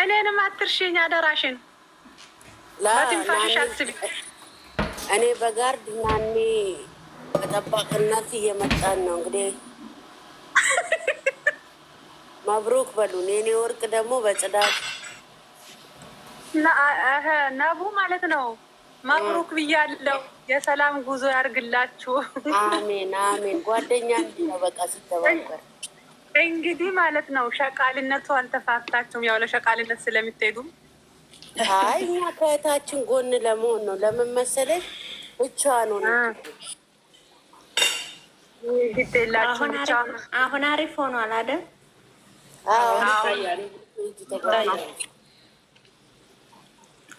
እኔንም አትርሽኝ አደራሽን። በትንፋሽሽ አስቢ። እኔ በጋርድ ናኔ በጠባቅነት እየመጣን ነው እንግዲህ መብሩክ በሉን። የኔ ወርቅ ደግሞ በጽዳት ነቡ ማለት ነው። መብሩክ ብያለሁ። የሰላም ጉዞ ያርግላችሁ። አሜን አሜን። ጓደኛ እንዲህ ነው በቃ ሲተባበር እንግዲህ ማለት ነው። ሸቃልነቱ አልተፋታችሁም። ያው ለሸቃልነት ስለምትሄዱ አይ እኛ ከእህታችን ጎን ለመሆን ነው። ለምን መሰለሽ ብቻዋን ሆነች። አሁን አሪፍ ሆኗል አይደል?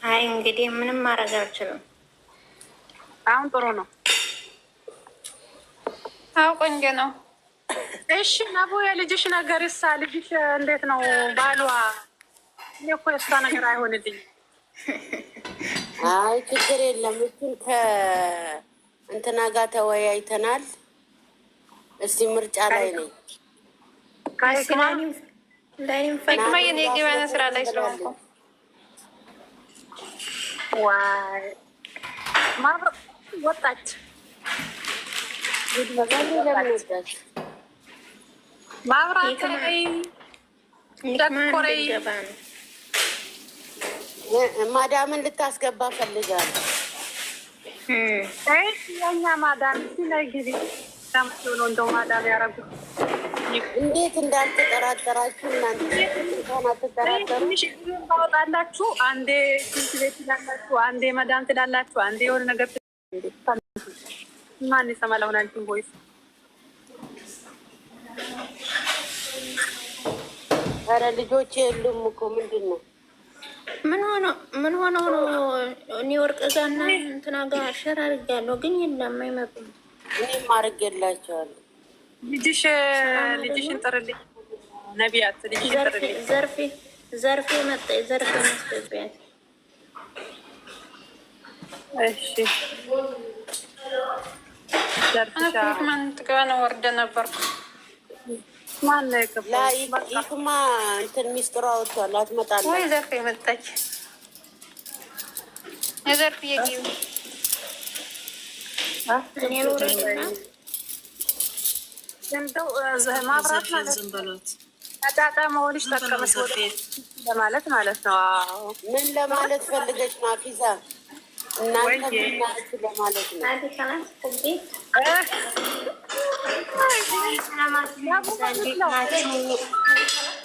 አይ እንግዲህ ምንም ማድረግ አልችልም። አሁን ጥሩ ነው። አዎ ቆንጆ ነው። እሺ ነቡ የልጅሽ ነገር እሳ ልጅሽ እንዴት ነው ባሏ? እኔ እኮ የእሷ ነገር አይሆንልኝ። አይ ችግር የለም። እሱን ከእንትና ጋር ተወያይተናል። እስቲ ምርጫ ላይ ነኝ። ህክማ የኔ ግባነ ስራ ላይ ስለሆንኩ ዋይ ማብረ ወጣች ማብራት ላይ ደኮረይ ማዳምን ልታስገባ ፈልጋለሁ። የኛ ማዳም ሲላይ ጊዜ ነው እንደው ማዳም ያረጉት እንዴት እንዳልተጠራጠራችሁ እናንተ አትጠራጠሩ። ታወጣላችሁ። አንዴ ሽንት ቤት ትላላችሁ፣ አንዴ መዳም ትላላችሁ፣ አንዴ የሆነ ነገር ማን ይሰማል? አሁን አንቺን ቮይስ ኧረ ልጆች የሉም እኮ ምንድን ነው? ምን ሆኖ ነው? እኔ ወርቅ ጋርና እንትና ጋር ሸር አድርጋለሁ ግን የለም አይመጡም። እኔም አድርጌላቸዋለሁ። ልጅሽን ጥርልኝ ነቢያት፣ ልጅሽን ጥርልኝ። ዘርፌ መጣ። ዘርፌ ማስገቢያት። እሺ ማን ትገባ ነው? ወርደ ነበርኩ። ማን ነው የገባ? ይክማ እንትን ሚስጥሯ ወጥቷል። አትመጣለች ወይ? ዘርፌ መጣች። የዘርፍ የጊብ እንደው ማብራት ማለት አጣጣ መሆንሽ ተቀመጥ ለማለት ማለት ነው። ምን ለማለት ፈልገሽ ነው አፊዛ? እናንተ ምናችሁ ለማለት ነው?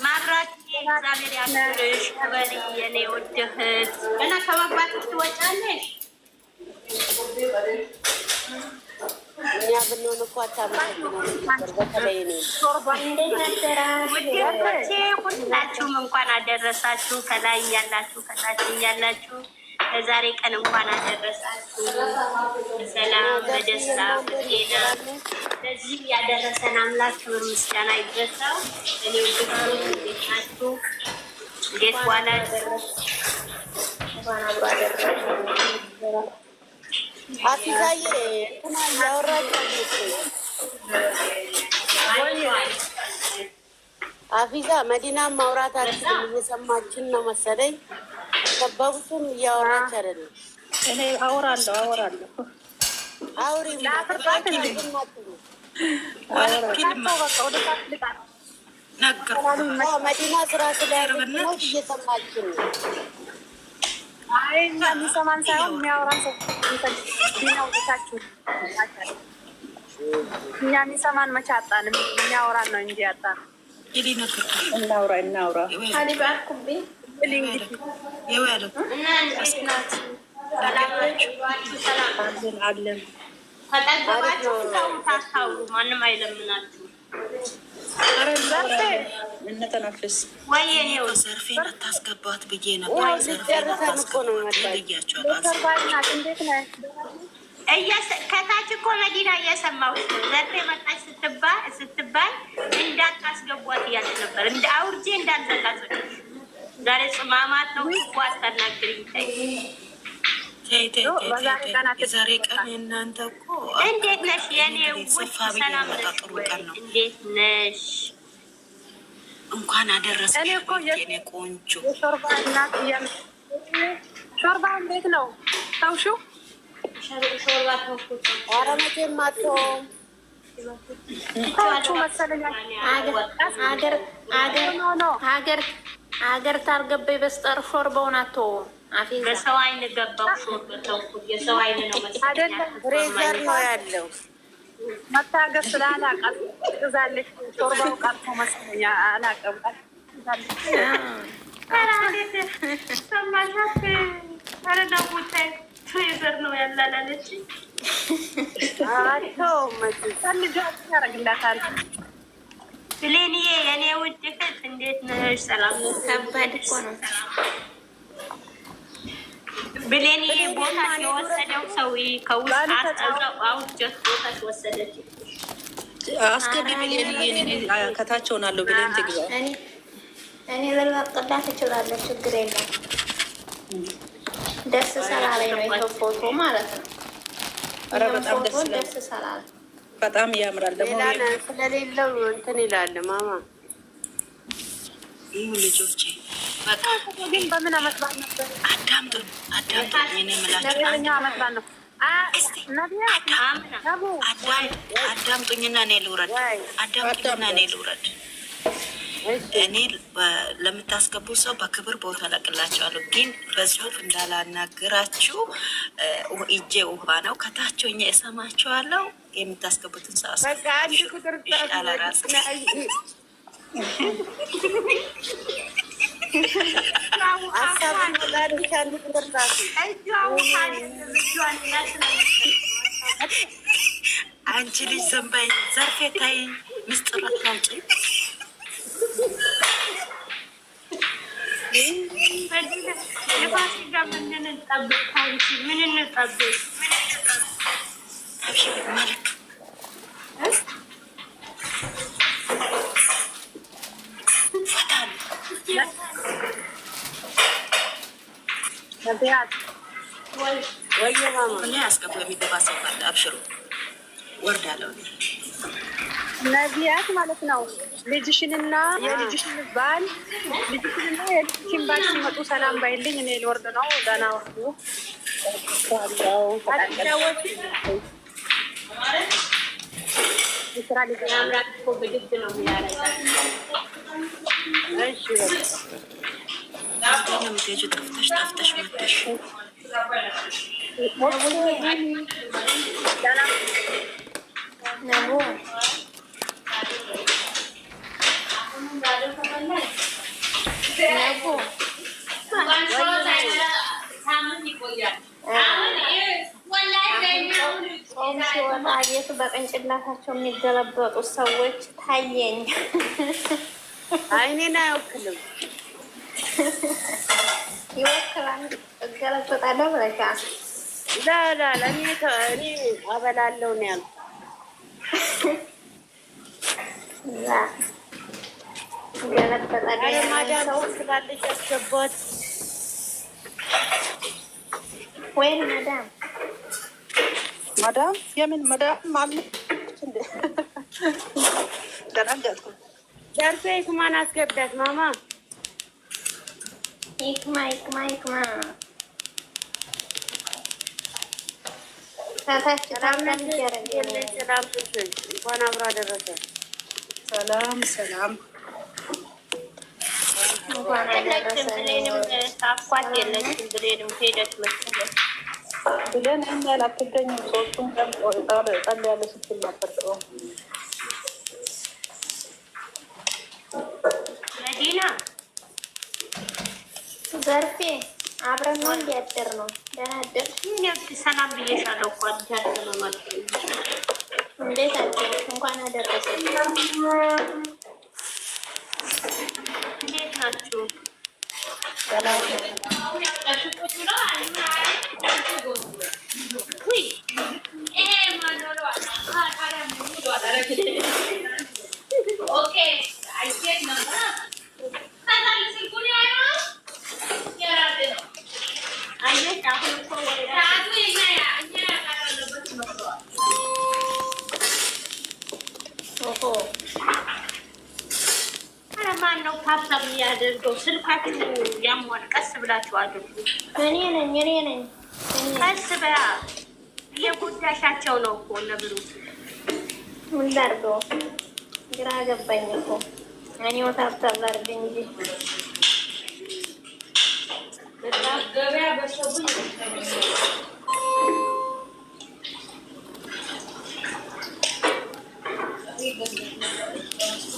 ማብራት እግዚአብሔር ያክብርሽ። ከበሪ የኔ ውድ እህት እና ከመግባት ትወጫለሽ። እኛ ብንሆን እኮ በተለይ ሁላችሁም እንኳን አደረሳችሁ። ከላይ ያላችሁ ከታች ያላችሁ ለዛሬ ቀን እንኳን አደረሳችሁ። በሰላም በደስታ በጤና ለዚህ ያደረሰን አምላክ ክብር ምስጋና ይድረሰው። እኔ ውድ እንዴት ናችሁ? እንዴት ዋላችሁ? እንኳን አብሮ አደረሰን። አፊዛዬ እንትና እያወራች አፊዛ መዲናም ማውራት አልችልም። እየሰማችን ነው መሰለኝ። ከበቡትም እያወራች አይደለም። እኔ አወራለሁ። አውሪ መዲና ስራ ስለያለች እየሰማችን ነው። አይ የሚሰማን ሳይሆን የሚያወራን ሰው ቢናውታችሁ እኛ የሚሰማን መቼ አጣን? የሚያወራን ነው እንጂ ያጣን። እናውራ አለን ተጠገባችሁ ታስታውሩ። ማንም አይለምናችሁ። እንተናፍስ ወይ እኔው ዘርፌን አታስገባት ብዬ ነበር። ዘርፌን አታስገባት ብያቸዋለሁ። እንዴት ነህ? ከታች እኮ መዲና እየሰማሁሽ ነው። ዘርፌ መጣች ስትባል እንዳታስገቧት እያለች ነበር። እንደ አውርጄ እንዳልዘጋዘች ዛሬ ጽማማት ነው እኮ አታናግሪኝ። የዛሬ ቀን የእናንተ እኮ እንዴት ነሽ የኔ ውድ? ሰላም ነሽ ወይ? እንዴት ነሽ? እንኳን አደረሰሽ የኔ ቆንጆ። ሾርባ እናት ሾርባ እንዴት ነው ታውሹ? ሾርባ ተውኩት። ኧረ መቼም አትተውም። ሀገር ታርገበይ በስጠር ሾርባውን አትተውም። በሰው አይን ገባው ሾርባ ተውኩት። የሰው አይን ነው መሰለኝ ፍሬዘር ነው ያለው። መታገስ ስላላቀም ትዛለች። ሾርባው ቀርቶ መሰለኝ አላቀም ፍሬዘር ነው ያላላለች። ያረግላታል። ብሌንዬ የኔ ውድ እህት እንዴት ነሽ? ሰላም ነው? ከባድ እኮ ነው ብሌንዬ። ቦታ የወሰደው ሰው ከውስጥ አውጥጀት ቦታ ወሰደች። አስገቢ ብሌንዬ። ከታች ሆናለሁ ብሌን ትግባ። እኔ ልለቅላት እችላለሁ፣ ችግር የለም። ደስ ሰላለኝ ነው ይሄ ፎቶ ማለት ነው። ኧረ በጣም ደስ ሰላለኝ፣ በጣም ያምራል። ደግሞ ስለሌለው እንትን ይላል ማማ። ይሁ ልጆቼ በጣም ግን በምን አመት ባል ነበር? አዳምጡኝ። እኔ የምላችሁ አዳምጡኝና እኔ ልውረድ። እኔ ለምታስገቡ ሰው በክብር ቦታ ለቅላቸዋለሁ፣ ግን በጽሁፍ እንዳላናግራችሁ እጄ ውሃ ነው። ከታችኛ እሰማችኋለሁ። የምታስገቡትን ሰው ይሻላል። ራስ አንቺ ልጅ ዘንባይ ዘርፌ ታይ ምስጢር አታውጪ። የፋሲካ ምን እንጠብቅ? ምን እንጠብቅ? መልክ አስገቡ። የሚገባ ሰው ካለ አብሽሩ። ወርዳለሁ ነቢያት ማለት ነው። ልጅሽንና የልጅሽን ባል ሲመጡ ሰላም ባይልኝ እኔ ልወርድ ነው። ደህና ወርዱ። ስራ ልጅ ያምራል እኮ ብድግ ነው የሚያደርጋት። ጠፍተሽ መጥተሽ ጾም ሲወጣ ቤቱ በቅንጭላታቸው የሚገለበጡት ሰዎች ታየኝ። አይኔን አይወክልም። ይወክላል። እገለበጣለሁ ብለሻል። እኔ አበላለሁ ነው ያልኩት። ገለበጣለሁ ማዳም ስላለች ያስገባት ወይ ማዳም የምን መዳም ማለት እንዴ? ደናገጥኩ። ደርሶ ይክማን አስገባት ማማ። ይክማ ታታች ታምናን ይያረጋል። ሰላም ትሽን እንኳን አብራ ደረሰ። ሰላም እንኳን አደረሰ። ብሌንም ታኳት የለችም። ብሌንም ሄደች መሰለኝ። ብለን እኛ ላትገኝም። ሶስቱም ጠል ያለ ስትል ነበር። መዲና ዘርፌ አብረን ነው እንዲያደር ነው። ደህና አደርሽ? ሰላም ብዬሻለሁ እኮ አዲስ ለማለት እንዴት አደርሽ? እንኳን አደረሰ። እንዴት ናችሁ? ማን ነው የሚያደርገው? ስልካችሁ ያሟል። ቀስ ብላችሁ አድርጉ። እኔ ነኝ። ቀስ በያ እየጎዳሻቸው ነው እኮ ነብሩ። ምን ላድርገው? ግራ ገባኝ እኮ እኔው ታብታብ ላድርግ እንጂ ገበያ በሰቡኝ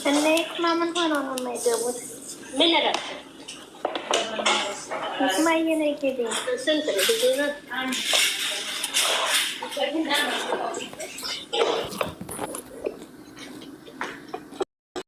እነ ይክማ ምን ሆነው ነው የማይገቡት? ምን ነገር ይክማዬ ነው ይሄድ ስንት ልጅ ነው